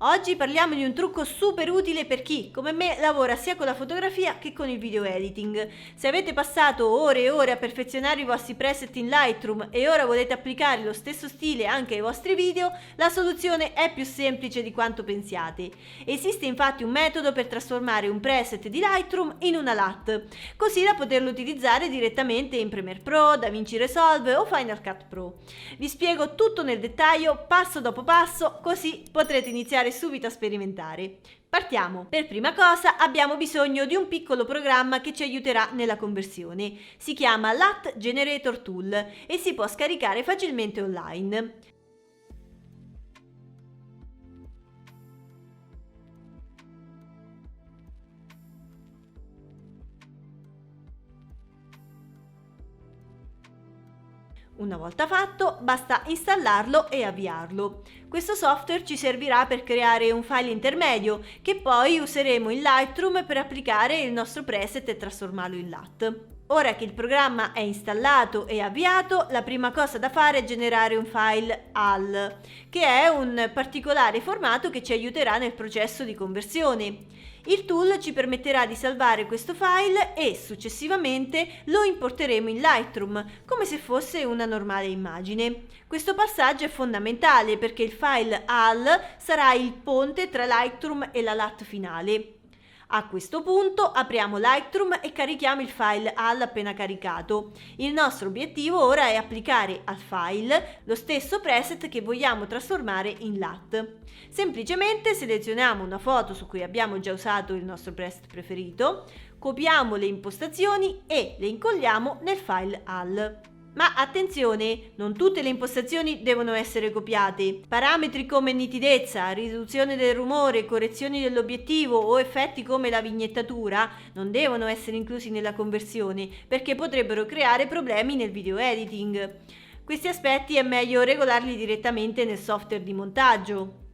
Oggi parliamo di un trucco super utile per chi, come me, lavora sia con la fotografia che con il video editing. Se avete passato ore e ore a perfezionare i vostri preset in Lightroom e ora volete applicare lo stesso stile anche ai vostri video, la soluzione è più semplice di quanto pensiate. Esiste infatti un metodo per trasformare un preset di Lightroom in una LUT, così da poterlo utilizzare direttamente in Premiere Pro, DaVinci Resolve o Final Cut Pro. Vi spiego tutto nel dettaglio, passo dopo passo, così potrete iniziare subito a sperimentare. Partiamo! Per prima cosa abbiamo bisogno di un piccolo programma che ci aiuterà nella conversione. Si chiama LUT Generator Tool e si può scaricare facilmente online. Una volta fatto, basta installarlo e avviarlo. Questo software ci servirà per creare un file intermedio che poi useremo in Lightroom per applicare il nostro preset e trasformarlo in LUT. Ora che il programma è installato e avviato, la prima cosa da fare è generare un file AL, che è un particolare formato che ci aiuterà nel processo di conversione. Il tool ci permetterà di salvare questo file e successivamente lo importeremo in Lightroom come se fosse una normale immagine. Questo passaggio è fondamentale perché il file AL sarà il ponte tra Lightroom e la LUT finale. A questo punto apriamo Lightroom e carichiamo il file AL appena caricato. Il nostro obiettivo ora è applicare al file lo stesso preset che vogliamo trasformare in LUT. Semplicemente selezioniamo una foto su cui abbiamo già usato il nostro preset preferito, copiamo le impostazioni e le incolliamo nel file AL. Ma attenzione, non tutte le impostazioni devono essere copiate. Parametri come nitidezza, riduzione del rumore, correzioni dell'obiettivo o effetti come la vignettatura non devono essere inclusi nella conversione perché potrebbero creare problemi nel video editing. Questi aspetti è meglio regolarli direttamente nel software di montaggio.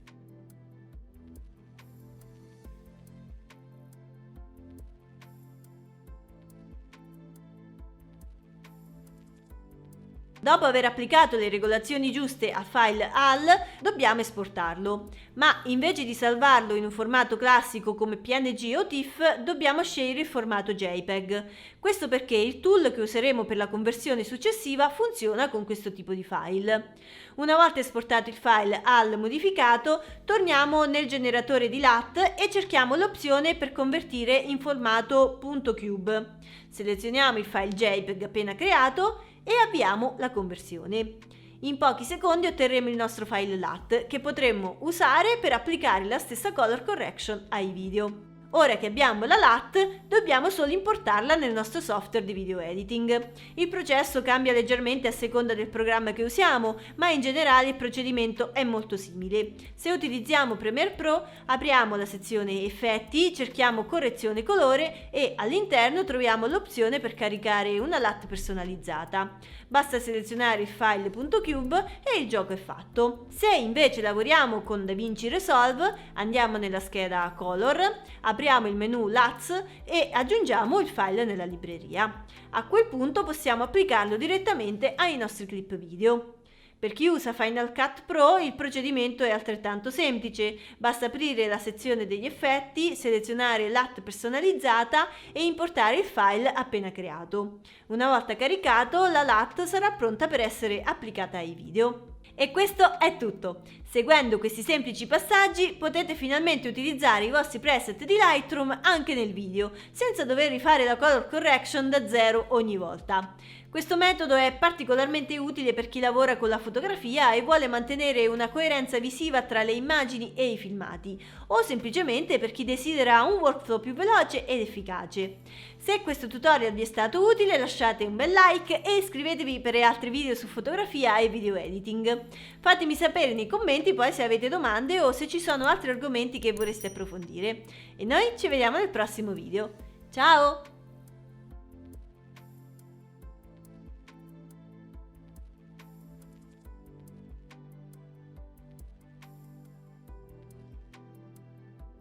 Dopo aver applicato le regolazioni giuste al file AL, dobbiamo esportarlo, ma invece di salvarlo in un formato classico come PNG o TIFF, dobbiamo scegliere il formato JPEG. Questo perché il tool che useremo per la conversione successiva funziona con questo tipo di file. Una volta esportato il file AL modificato, torniamo nel generatore di LUT e cerchiamo l'opzione per convertire in formato .cube. Selezioniamo il file JPEG appena creato e avviamo la conversione. In pochi secondi otterremo il nostro file LUT che potremo usare per applicare la stessa color correction ai video. Ora che abbiamo la LUT, dobbiamo solo importarla nel nostro software di video editing. Il processo cambia leggermente a seconda del programma che usiamo, ma in generale il procedimento è molto simile. Se utilizziamo Premiere Pro, apriamo la sezione Effetti, cerchiamo Correzione colore e all'interno troviamo l'opzione per caricare una LUT personalizzata. Basta selezionare il file .cube e il gioco è fatto. Se invece lavoriamo con DaVinci Resolve, andiamo nella scheda Color, apriamo il menu LUTs e aggiungiamo il file nella libreria. A quel punto possiamo applicarlo direttamente ai nostri clip video. Per chi usa Final Cut Pro il procedimento è altrettanto semplice, basta aprire la sezione degli effetti, selezionare LUT personalizzata e importare il file appena creato. Una volta caricato, la LUT sarà pronta per essere applicata ai video. E questo è tutto. Seguendo questi semplici passaggi potete finalmente utilizzare i vostri preset di Lightroom anche nel video, senza dover rifare la color correction da zero ogni volta. Questo metodo è particolarmente utile per chi lavora con la fotografia e vuole mantenere una coerenza visiva tra le immagini e i filmati, o semplicemente per chi desidera un workflow più veloce ed efficace. Se questo tutorial vi è stato utile lasciate un bel like e iscrivetevi per altri video su fotografia e video editing. Fatemi sapere nei commenti poi se avete domande o se ci sono altri argomenti che vorreste approfondire. E noi ci vediamo nel prossimo video. Ciao!